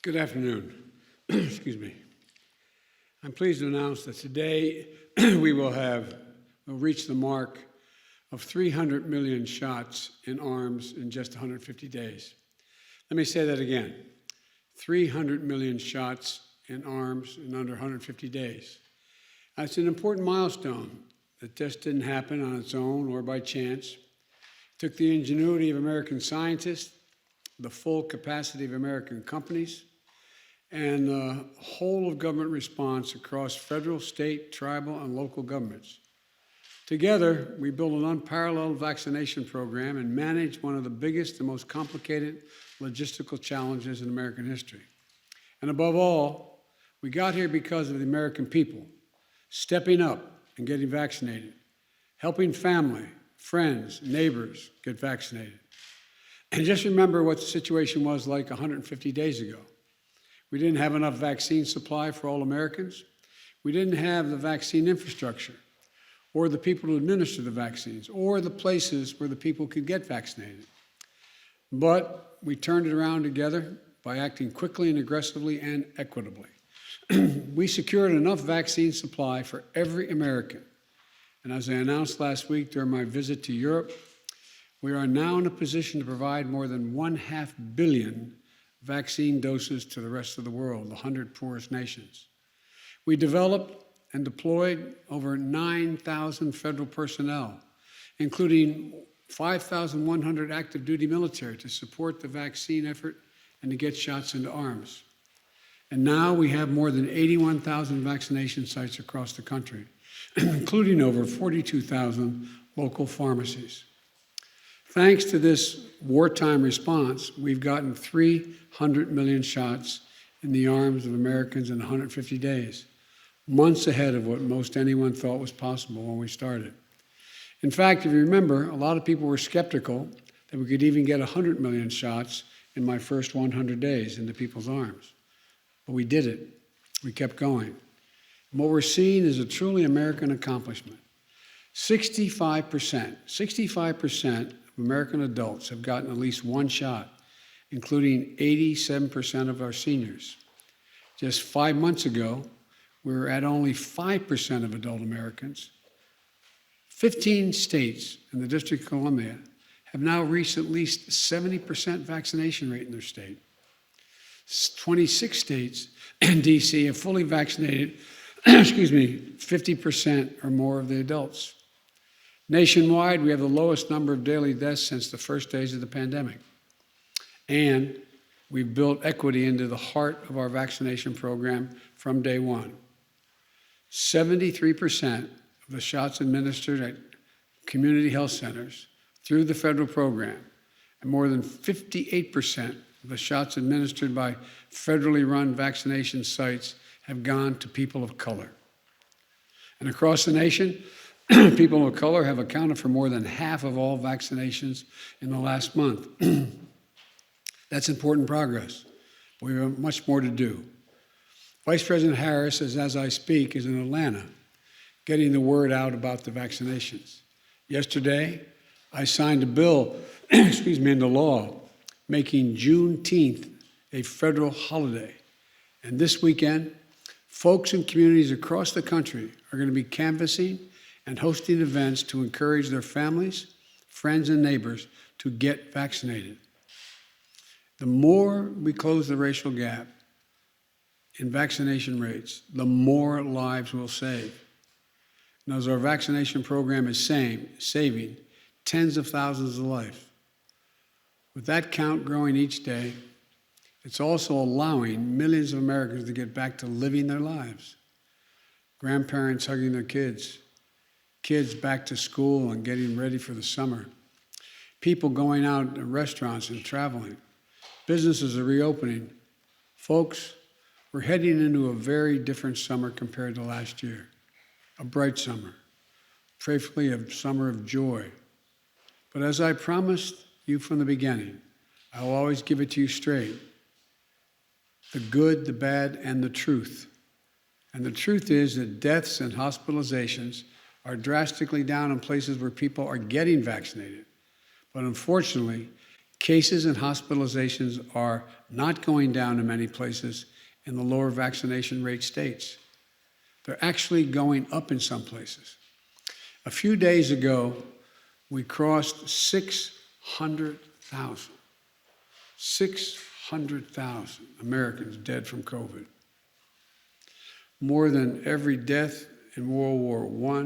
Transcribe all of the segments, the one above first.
Good afternoon. Excuse me. I'm pleased to announce that today we'll reach the mark of 300 million shots in arms in just 150 days. Let me say that again. 300 million shots in arms in under 150 days. That's an important milestone that just didn't happen on its own or by chance. It took the ingenuity of American scientists, the full capacity of American companies, and the whole of government response across federal, state, tribal, and local governments. Together, we built an unparalleled vaccination program and managed one of the biggest and most complicated logistical challenges in American history. And above all, we got here because of the American people stepping up and getting vaccinated, helping family, friends, neighbors get vaccinated. And just remember what the situation was like 150 days ago. We didn't have enough vaccine supply for all Americans. We didn't have the vaccine infrastructure or the people to administer the vaccines or the places where the people could get vaccinated. But we turned it around together by acting quickly and aggressively and equitably. We secured enough vaccine supply for every American. And as I announced last week during my visit to Europe, we are now in a position to provide more than 1.5 billion vaccine doses to the rest of the world, the 100 poorest nations. We developed and deployed over 9,000 federal personnel, including 5,100 active duty military to support the vaccine effort and to get shots into arms. And now we have more than 81,000 vaccination sites across the country, including over 42,000 local pharmacies. Thanks to this wartime response, we've gotten 300 million shots in the arms of Americans in 150 days, months ahead of what most anyone thought was possible when we started. In fact, if you remember, a lot of people were skeptical that we could even get 100 million shots in my first 100 days into people's arms. But we did it. We kept going. And what we're seeing is a truly American accomplishment. 65% of American adults have gotten at least one shot, including 87% of our seniors. Just 5 months ago, we were at only 5% of adult Americans. 15 states in the District of Columbia have now reached at least 70% vaccination rate in their state. 26 states and DC have fully vaccinated 50% or more of the adults. Nationwide, we have the lowest number of daily deaths since the first days of the pandemic. And we've built equity into the heart of our vaccination program from day one. 73% of the shots administered at community health centers through the federal program, and more than 58% of the shots administered by federally run vaccination sites have gone to people of color. And across the nation, people of color have accounted for more than half of all vaccinations in the last month. That's important progress. We have much more to do. Vice President Harris, as I speak, is in Atlanta, getting the word out about the vaccinations. Yesterday, I signed a bill, into law, making Juneteenth a federal holiday. And this weekend, folks in communities across the country are going to be canvassing and hosting events to encourage their families, friends, and neighbors to get vaccinated. The more we close the racial gap in vaccination rates, the more lives we'll save. And as our vaccination program is saving tens of thousands of lives. With that count growing each day, it's also allowing millions of Americans to get back to living their lives. Grandparents hugging their kids, kids back to school and getting ready for the summer, people going out to restaurants and traveling, businesses are reopening. Folks, we're heading into a very different summer compared to last year. A bright summer, prayerfully a summer of joy. But as I promised you from the beginning, I will always give it to you straight. The good, the bad, and the truth. And the truth is that deaths and hospitalizations are drastically down in places where people are getting vaccinated. But unfortunately, Cases and hospitalizations are not going down in many places in the lower vaccination rate states. They're actually going up in some places. A few days ago, we crossed 600,000. 600,000 Americans dead from COVID. More than every death in World War I,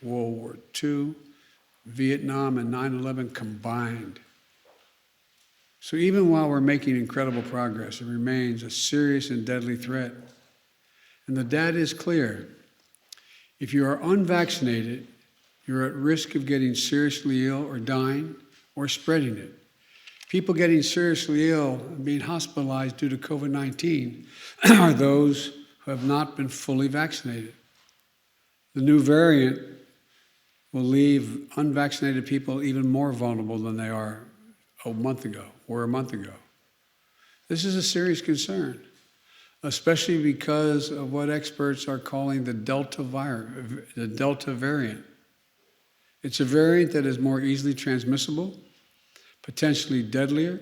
World War II, Vietnam, and 9/11 combined. So even while we're making incredible progress, it remains a serious and deadly threat. And the data is clear. If you are unvaccinated, you're at risk of getting seriously ill or dying or spreading it. People getting seriously ill and being hospitalized due to COVID-19 are those who have not been fully vaccinated. The new variant will leave unvaccinated people even more vulnerable than they were a month ago. This is a serious concern, especially because of what experts are calling the Delta variant. It's a variant that is more easily transmissible, potentially deadlier,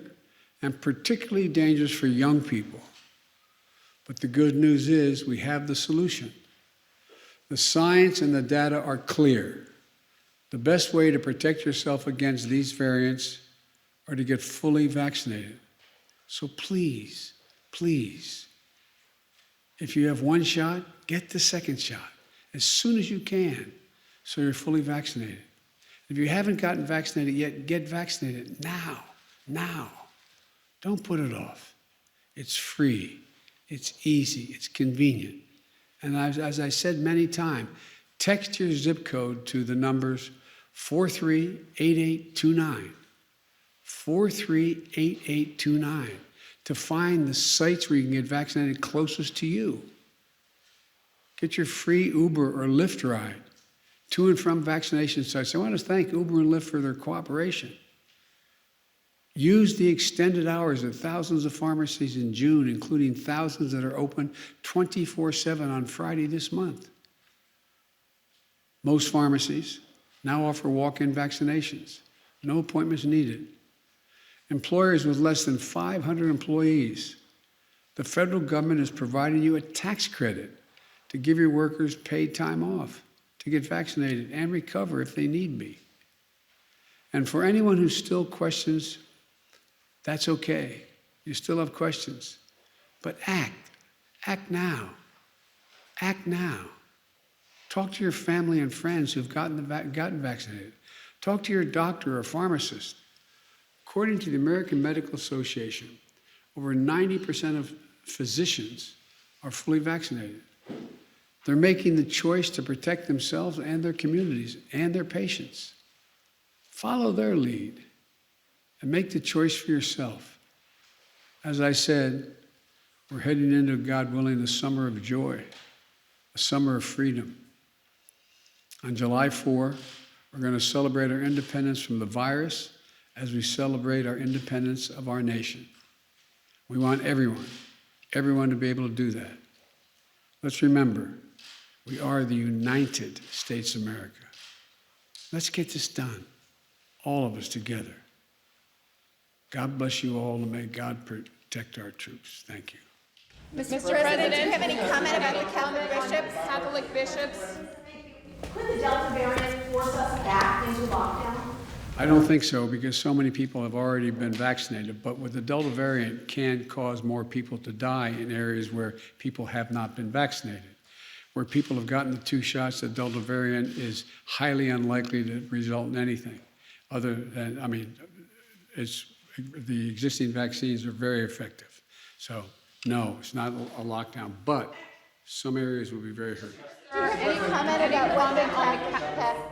and particularly dangerous for young people. But the good news is we have the solution. The science and the data are clear. The best way to protect yourself against these variants are to get fully vaccinated. So please, please, if you have one shot, get the second shot as soon as you can so you're fully vaccinated. If you haven't gotten vaccinated yet, get vaccinated now. Don't put it off. It's free, it's easy, it's convenient. And as I said many times, text your zip code to the numbers 438829. 438829 to find the sites where you can get vaccinated closest to you. Get your free Uber or Lyft ride to and from vaccination sites. I want to thank Uber and Lyft for their cooperation. Use the extended hours at thousands of pharmacies in June, including thousands that are open 24/7 on Friday this month. Most pharmacies now offer walk-in vaccinations. No appointments needed. Employers with less than 500 employees, the federal government is providing you a tax credit to give your workers paid time off to get vaccinated and recover if they need be. And for anyone who still questions, that's okay. You still have questions. But act. Act now. Act now. Talk to your family and friends who've gotten vaccinated. Talk to your doctor or pharmacist. According to the American Medical Association, over 90% of physicians are fully vaccinated. They're making the choice to protect themselves and their communities and their patients. Follow their lead and make the choice for yourself. As I said, we're heading into, God willing, a summer of joy, a summer of freedom. On July 4, we're going to celebrate our independence from the virus as we celebrate our independence of our nation. We want everyone to be able to do that. Let's remember, we are the United States of America. Let's get this done, all of us together. God bless you all, and may God protect our troops. Thank you. Mr. President, do you have any comment about the Catholic bishops? Could the Delta variant force us back into lockdown? I don't think so, because so many people have already been vaccinated. But with the Delta variant can cause more people to die in areas where people have not been vaccinated. Where people have gotten the 2 shots, the Delta variant is highly unlikely to result in anything other than, the existing vaccines are very effective. So no, it's not a lockdown, but some areas will be very hurt. Do you have any comment about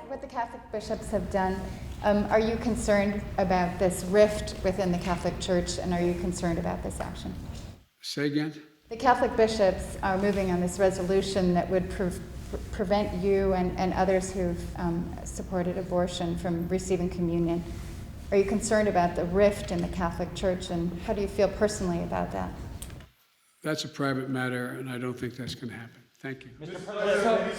what the Catholic bishops have done? Are you concerned about this rift within the Catholic Church, and are you concerned about this action? Say again? The Catholic bishops are moving on this resolution that would prevent you and others who've supported abortion from receiving communion. Are you concerned about the rift in the Catholic Church, and how do you feel personally about that? That's a private matter, and I don't think that's going to happen. Thank you. Mr. President,